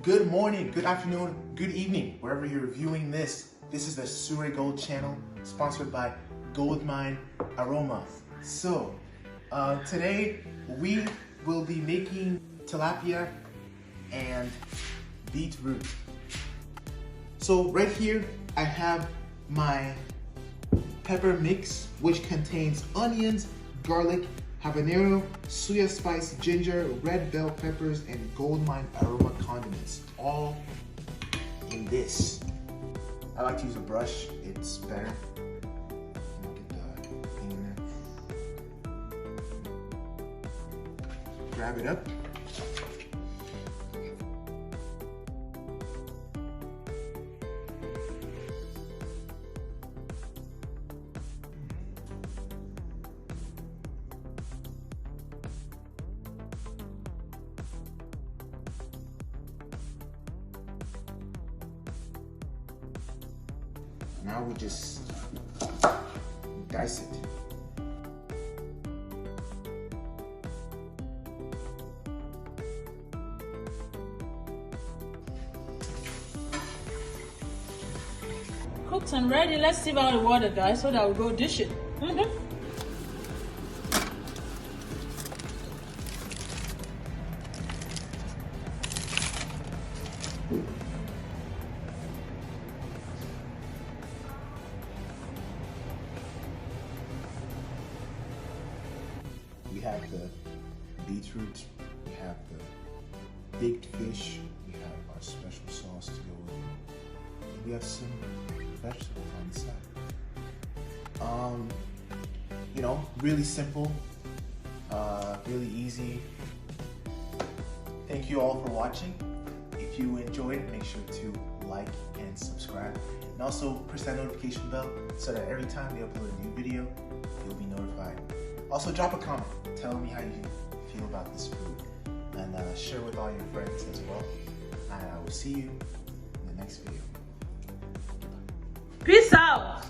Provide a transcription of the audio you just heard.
Good morning, good afternoon, good evening, wherever you're viewing this. This is the Sure Gold channel, sponsored by Goldmine Aroma. So, today we will be making tilapia and beetroot. So right here, I have my pepper mix, which contains onions, garlic, habanero, soya spice, ginger, red bell peppers, and Goldmine aroma condiments, all in this. I like to use a brush, it's better. Get the thing in there. Grab it up. Now we just dice it. Cooked and ready. Let's sieve out the water, guys, so that we'll go dish it. We have the beetroot, we have the baked fish, we have our special sauce to go with it, and we have some vegetables on the side. You know, really simple, really easy. Thank you all for watching. If you enjoyed, make sure to like and subscribe, and also press that notification bell so that every time we upload a new video, you'll be notified. Also, drop a comment telling me how you feel about this food, and share with all your friends as well. And I will see you in the next video. Peace out.